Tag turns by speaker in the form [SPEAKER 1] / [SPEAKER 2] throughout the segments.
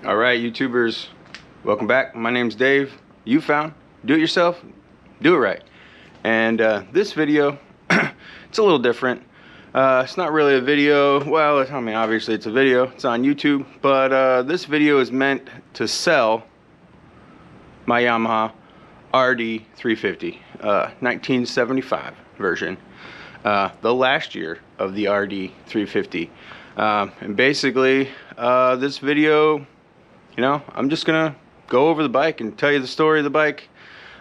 [SPEAKER 1] All right, YouTubers, welcome back. My name's Dave. You found do it yourself, do it right. And this video, it's a little different. It's not really a video. Well, I mean, obviously it's a video. It's on YouTube, but this video is meant to sell my Yamaha RD350, 1975 version, the last year of the RD350. And basically, this video, I'm just gonna go over the bike and tell you the story of the bike.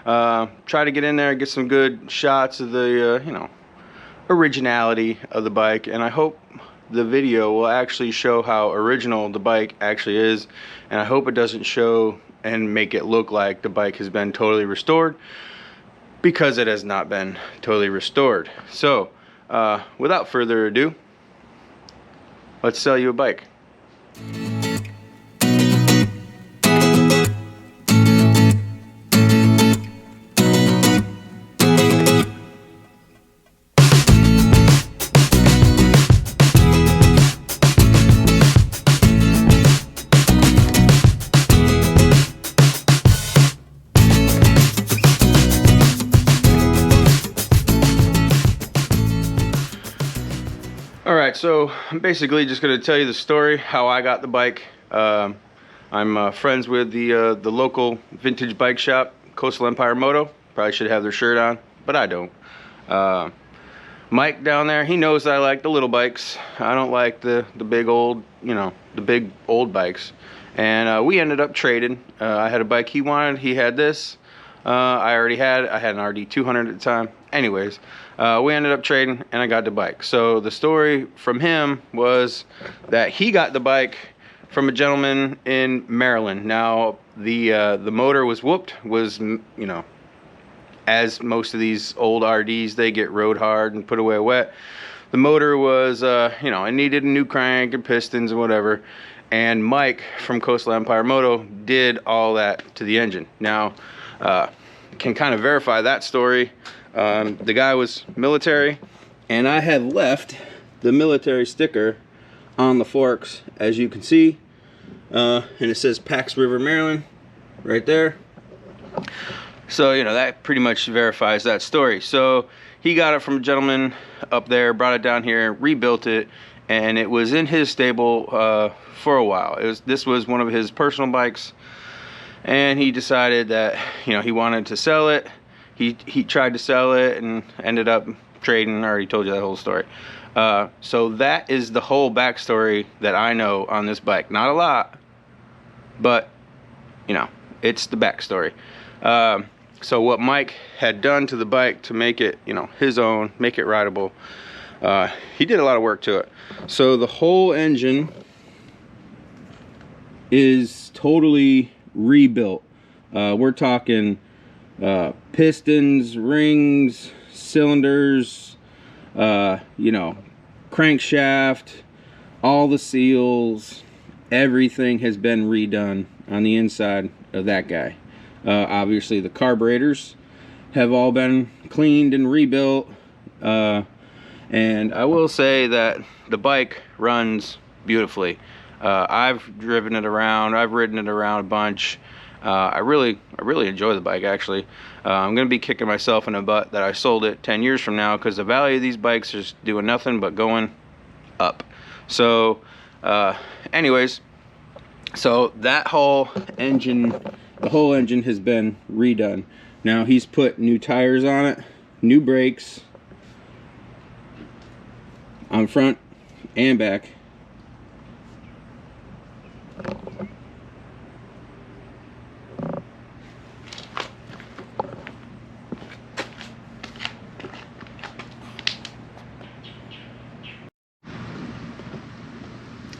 [SPEAKER 1] Try to get in there, get some good shots of the, originality of the bike, and I hope the video will actually show how original the bike actually is, and I hope it doesn't show and make it look like the bike has been totally restored, because it has not been totally restored. So, without further ado, let's sell you a bike. Alright, so I'm basically just going to tell you the story, how I got the bike. I'm friends with the local vintage bike shop, Coastal Empire Moto. Probably should have their shirt on, but I don't. Mike down there, he knows that I like the little bikes. I don't like the big old, the big old bikes. And we ended up trading. I had a bike he wanted, he had this. I had an RD200 at the time. Anyways, we ended up trading and I got the bike. So the story from him was that he got the bike from a gentleman in Maryland. Now the motor was whooped, as most of these old RDs, they get rode hard and put away wet. The motor was, it needed a new crank and pistons and whatever. And Mike from Coastal Empire Moto did all that to the engine. Now, can kind of verify that story. The guy was military, and I had left the military sticker on the forks, as you can see, and it says Pax River, Maryland, right there. So that pretty much verifies that story. So he got it from a gentleman up there, brought it down here, rebuilt it, and it was in his stable for a while. This was one of his personal bikes, and he decided that he wanted to sell it. He tried to sell it and ended up trading. I already told you that whole story. So that is the whole backstory that I know on this bike. Not a lot, but it's the backstory. So what Mike had done to the bike to make it his own, make it rideable, he did a lot of work to it. So the whole engine is totally rebuilt. We're talking pistons, rings, cylinders, crankshaft, all the seals, everything has been redone on the inside of that guy. Obviously the carburetors have all been cleaned and rebuilt, and I will say that the bike runs beautifully. I've driven it around, I've ridden it around a bunch. I really enjoy the bike, actually. I'm gonna be kicking myself in the butt that I sold it 10 years from now, because the value of these bikes is doing nothing but going up. So anyways, so that whole engine, the whole engine has been redone. Now he's put new tires on it, new brakes on front and back.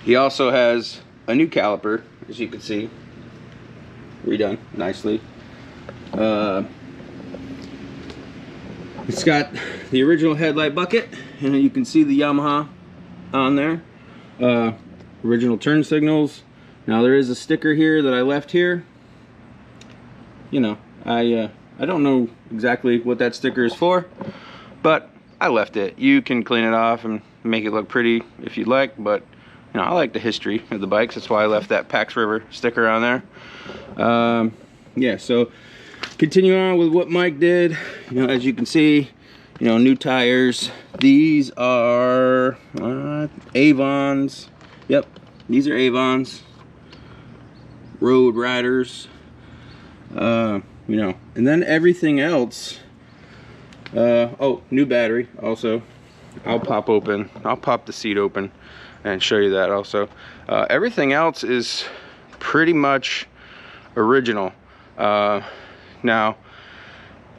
[SPEAKER 1] He also has a new caliper, as you can see, redone nicely. It's got the original headlight bucket, and you can see the Yamaha on there. Original turn signals. Now there is a sticker here that I left here. I don't know exactly what that sticker is for, but I left it. You can clean it off and make it look pretty if you'd like, but you know, I like the history of the bikes. That's why I left that Pax River sticker on there. Yeah, so continue on with what Mike did. You know, as you can see, you know, new tires. These are Avons. Yep, these are Avons Road Riders. You know, and then everything else. Oh, new battery also. I'll pop the seat open and show you that also. Everything else is pretty much original. Now,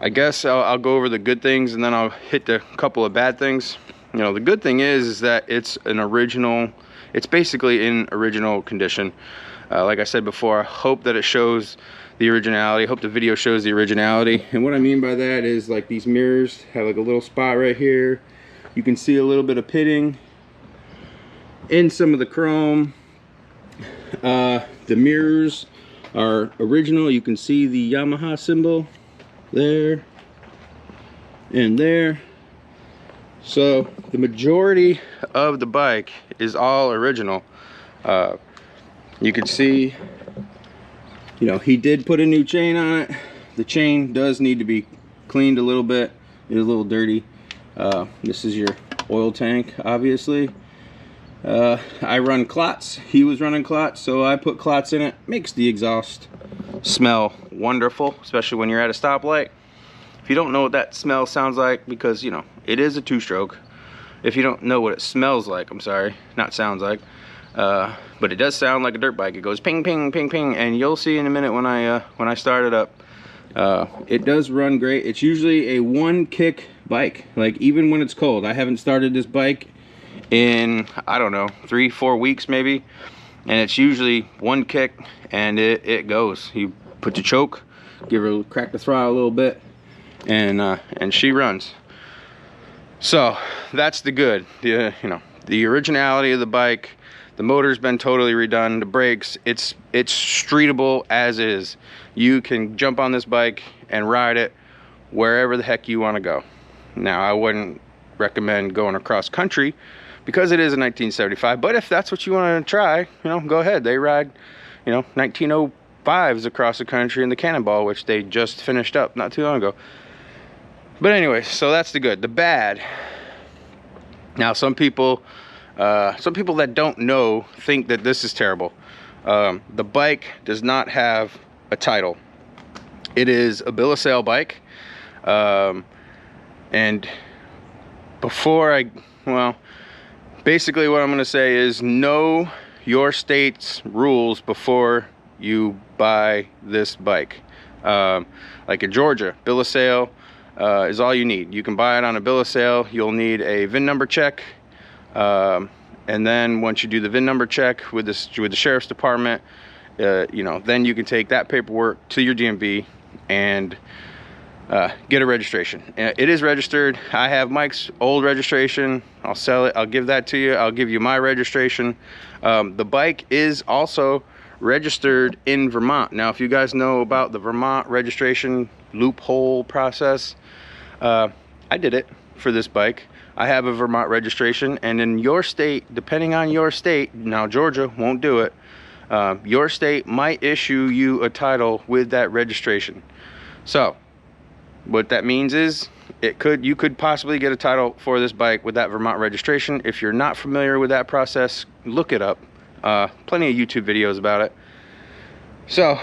[SPEAKER 1] I guess I'll go over the good things and then I'll hit the couple of bad things. You know, the good thing is that it's an original, it's basically in original condition. Like I said before, I hope that it shows the originality. I hope the video shows the originality. And what I mean by that is, like, these mirrors have like a little spot right here. You can see a little bit of pitting in some of the chrome. The mirrors are original. You can see the Yamaha symbol there and there. So the majority of the bike is all original. You can see, you know, he did put a new chain on it. The chain does need to be cleaned a little bit. It is a little dirty. This is your oil tank, obviously. I run clots. He was running clots, so I put clots in it. Makes the exhaust smell wonderful, especially when you're at a stoplight. If you don't know what that smell sounds like, because, you know, it is a two-stroke. If you don't know what it smells like, I'm sorry, not sounds like. But it does sound like a dirt bike. It goes ping, ping, ping, ping, and you'll see in a minute when I start it up. It does run great. It's usually a one-kick bike. Like, even when it's cold. I haven't started this bike in, I don't know, 3-4 weeks maybe, and it's usually one kick and it goes. You put the choke, give her, crack the throttle a little bit, and she runs. So that's the good. You know, the originality of the bike. The motor's been totally redone. The brakes, it's streetable as is. You can jump on this bike and ride it wherever the heck you want to go. Now, I wouldn't recommend going across country because it is a 1975, but if that's what you want to try, you know, go ahead. They ride, you know, 1905s across the country in the Cannonball, which they just finished up not too long ago. But anyway, so that's the good. The bad. Now, some people that don't know think that this is terrible. The bike does not have a title. It is a bill of sale bike. And before well, basically what I'm going to say is know your state's rules before you buy this bike. Like in Georgia, bill of sale is all you need. You can buy it on a bill of sale. You'll need a VIN number check. And then once you do the VIN number check with the sheriff's department, you know, then you can take that paperwork to your DMV and get a registration. It is registered. I have Mike's old registration. I'll sell it. I'll give that to you. I'll give you my registration. The bike is also registered in Vermont. Now, if you guys know about the Vermont registration loophole process, I did it for this bike. I have a Vermont registration, and in your state, depending on your state, now Georgia won't do it, your state might issue you a title with that registration. So what that means is you could possibly get a title for this bike with that Vermont registration. If you're not familiar with that process, look it up. Plenty of YouTube videos about it. So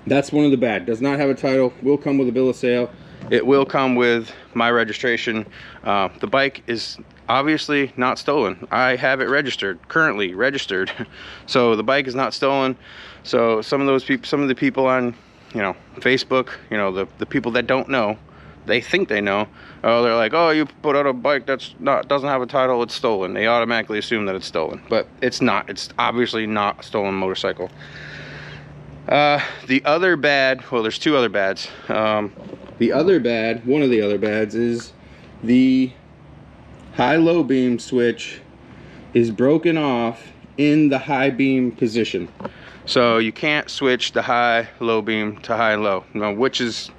[SPEAKER 1] that's one of the bad. Does not have a title. Will come with a bill of sale. It will come with my registration. The bike is obviously not stolen. I have it registered, currently registered. So the bike is not stolen. So some of the people on, you know, Facebook, you know, the people that don't know, they think they know. Oh, they're like, oh, you put out a bike doesn't have a title, it's stolen. They automatically assume that it's stolen, but it's not. It's obviously not a stolen motorcycle. The other bad, well, there's two other bads. One of the other bads is the high-low beam switch is broken off in the high beam position. So you can't switch the high-low beam to high-low, which is,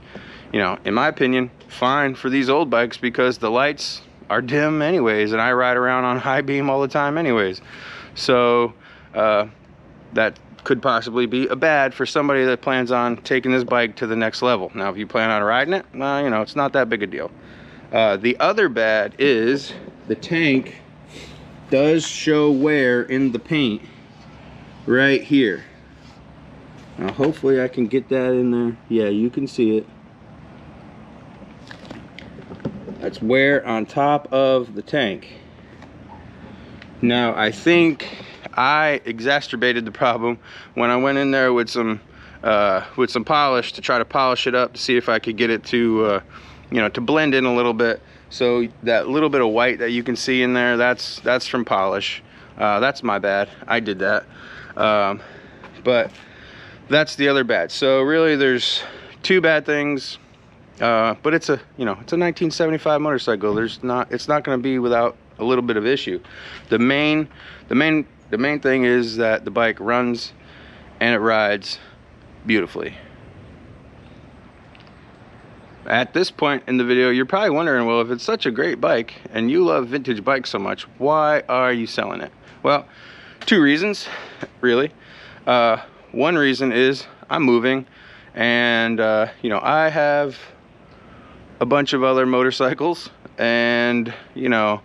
[SPEAKER 1] you know, in my opinion, fine for these old bikes because the lights are dim anyways, and I ride around on high beam all the time anyways. So that could possibly be a bad for somebody that plans on taking this bike to the next level. Now, if you plan on riding it, well, you know, it's not that big a deal. The other bad is the tank does show wear in the paint right here. Now, hopefully I can get that in there. Yeah, you can see it. That's wear on top of the tank. Now, I think I exacerbated the problem when I went in there with some polish to try to polish it up to see if I could get it to you know, to blend in a little bit. So that little bit of white that you can see in there, that's from polish. That's my bad. I did that. But that's the other bad. So really there's two bad things. But it's a, you know, it's a 1975 motorcycle. It's not going to be without a little bit of issue. The main thing is that the bike runs and it rides beautifully. At this point in the video, you're probably wondering, well, if it's such a great bike and you love vintage bikes so much, why are you selling it? Well, two reasons, really. One reason is I'm moving, and you know, I have a bunch of other motorcycles, and you know,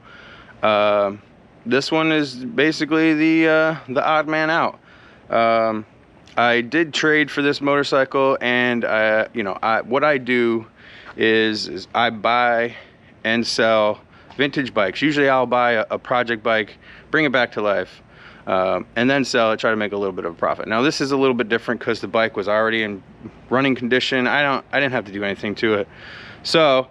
[SPEAKER 1] this one is basically the odd man out. I did trade for this motorcycle, and you know, what I do is I buy and sell vintage bikes. Usually I'll buy a project bike, bring it back to life, and then sell it, try to make a little bit of a profit. Now this is a little bit different because the bike was already in running condition. I didn't have to do anything to it, so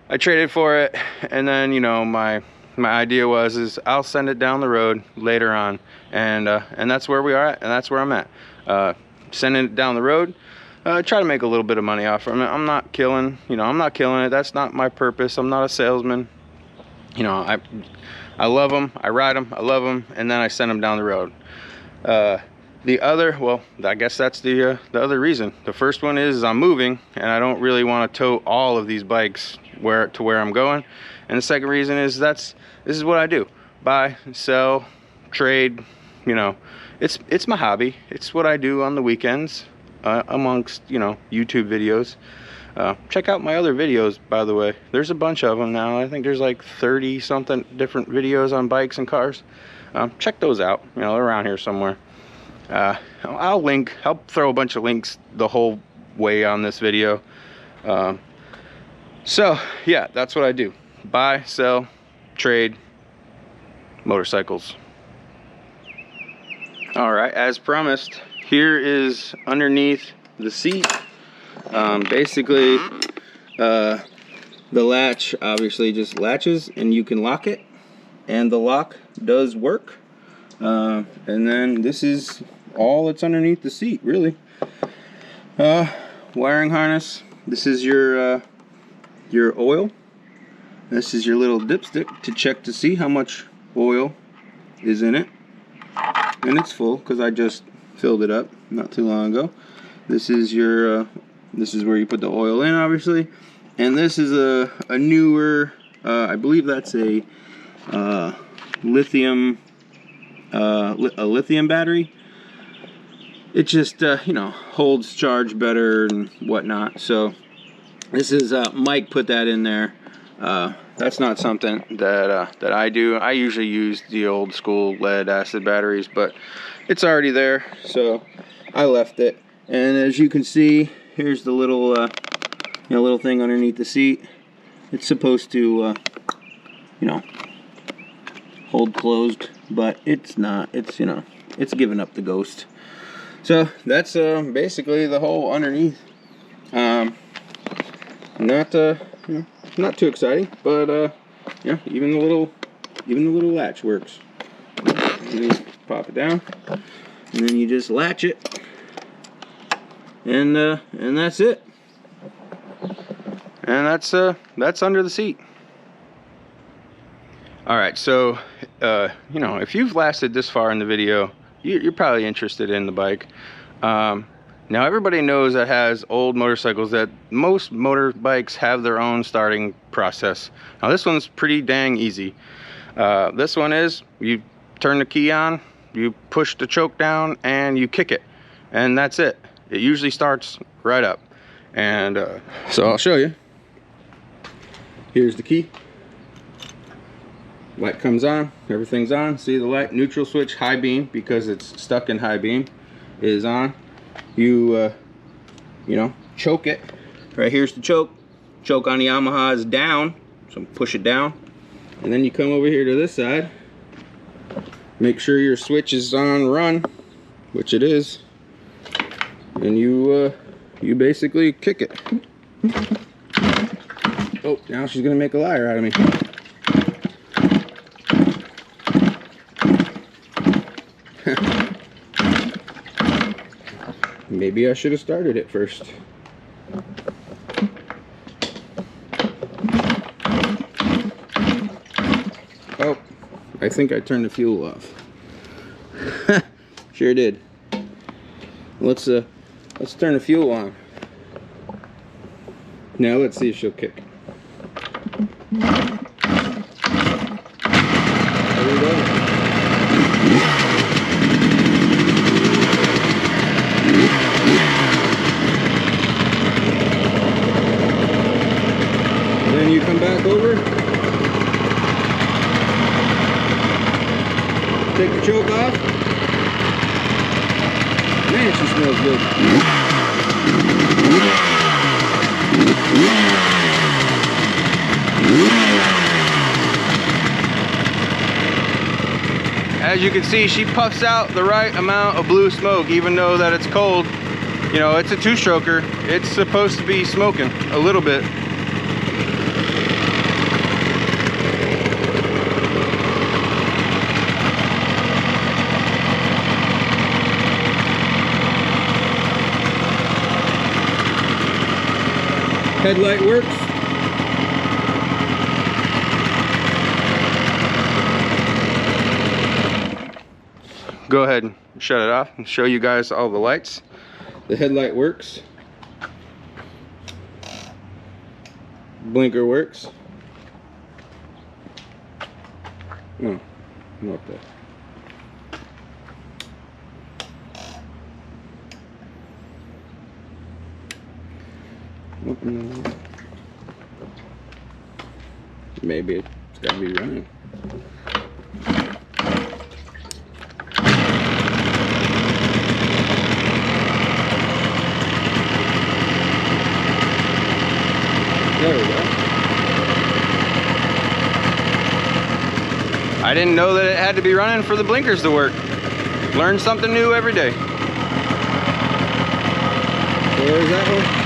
[SPEAKER 1] I traded for it. And then, you know, my idea is I'll send it down the road later on, and that's where we are at, and that's where I'm at. Sending it down the road, try to make a little bit of money off from it. I'm not killing, you know, I'm not killing it. That's not my purpose. I'm not a salesman. You know, I love them, I ride them, I love them, and then I send them down the road. The other, well, I guess that's the other reason. The first one is I'm moving, and I don't really want to tow all of these bikes where I'm going. And the second reason is this is what I do: buy, sell, trade. You know, it's my hobby. It's what I do on the weekends, amongst, you know, YouTube videos. Check out my other videos, by the way. There's a bunch of them now. I think there's like 30 something different videos on bikes and cars. Check those out. You know, they're around here somewhere. I'll throw a bunch of links the whole way on this video. So yeah, that's what I do: buy, sell, trade motorcycles. All right, as promised, here is underneath the seat. Basically, the latch obviously just latches and you can lock it, and the lock does work. And then this is all that's underneath the seat, really. Wiring harness. This is your oil. This is your little dipstick to check to see how much oil is in it, and it's full because I just filled it up not too long ago. This is your this is where you put the oil in, obviously, and this is a newer, I believe that's a lithium battery. It just you know, holds charge better and whatnot. So this is Mike put that in there. That's not something that I do. I usually use the old school lead acid batteries, but it's already there, so I left it. And as you can see, here's the little you know, little thing underneath the seat. It's supposed to you know, hold closed, but it's not. It's, you know, it's giving up the ghost. So that's basically the whole underneath. Not you know, not too exciting, but yeah, even the little latch works. And you pop it down, and then you just latch it, and that's it. And that's under the seat. All right, so you know, if you've lasted this far in the video, you're probably interested in the bike. Now everybody knows that has old motorcycles that most motorbikes have their own starting process. Now this one's pretty dang easy. This one is, you turn the key on, you push the choke down, and you kick it, and that's it. It usually starts right up. And so I'll show you. Here's the key. Light comes on, everything's on. See the light, neutral switch, high beam, because it's stuck in high beam, is on. You know, choke it. Right here's the choke. Choke on the Yamaha is down, so push it down. And then you come over here to this side. Make sure your switch is on run, which it is. And you basically kick it. Oh, now she's gonna make a liar out of me. Maybe I should have started it first. Oh, I think I turned the fuel off. Sure did. Let's turn the fuel on. Now let's see if she'll kick. There we go. Then you come back over, take the choke off. Man, she smells good. As you can see, she puffs out the right amount of blue smoke, even though that it's cold. You know, it's a two-stroker. It's supposed to be smoking a little bit. Headlight works. Go ahead and shut it off and show you guys all the lights. The headlight works. Blinker works. Oh, what the? Maybe it's got to be running. There we go. I didn't know that it had to be running for the blinkers to work. Learn something new every day. So there's that one.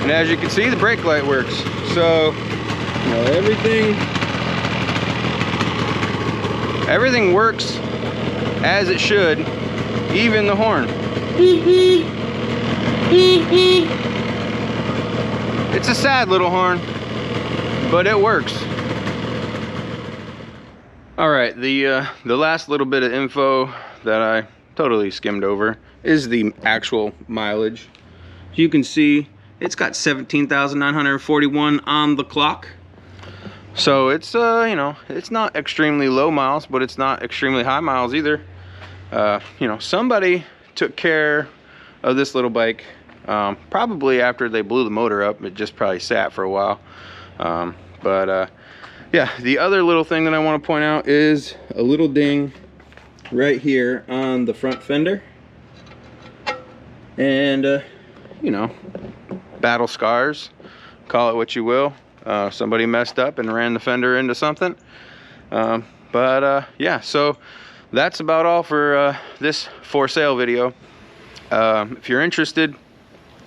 [SPEAKER 1] And as you can see, the brake light works. So, you know, everything works as it should, even the horn. It's a sad little horn, but it works. All right, the last little bit of info that I totally skimmed over is the actual mileage. You can see it's got 17,941 on the clock. So it's, you know, it's not extremely low miles, but it's not extremely high miles either. You know, somebody took care of this little bike, probably after they blew the motor up. It just probably sat for a while. Yeah, the other little thing that I want to point out is a little ding right here on the front fender. And, you know, battle scars, call it what you will. Somebody messed up and ran the fender into something. Yeah, so that's about all for this for sale video. If you're interested,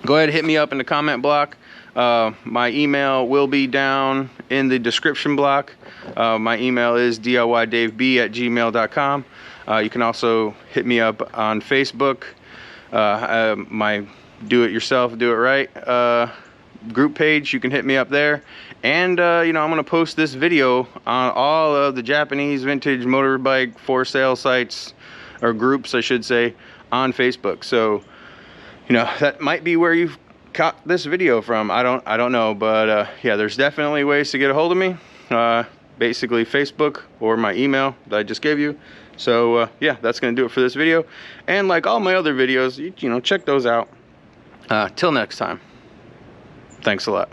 [SPEAKER 1] go ahead and hit me up in the comment block. My email will be down in the description block. My email is diydaveb@gmail.com. You can also hit me up on Facebook. My Do It Yourself, Do It Right group page. You can hit me up there. And you know, I'm going to post this video on all of the Japanese vintage motorbike for sale sites, or groups I should say, on Facebook. So you know, that might be where you've caught this video from. I don't know, but yeah, there's definitely ways to get a hold of me. Basically Facebook or my email that I just gave you. So yeah, that's gonna do it for this video. And like all my other videos, you know, check those out. Till next time, thanks a lot.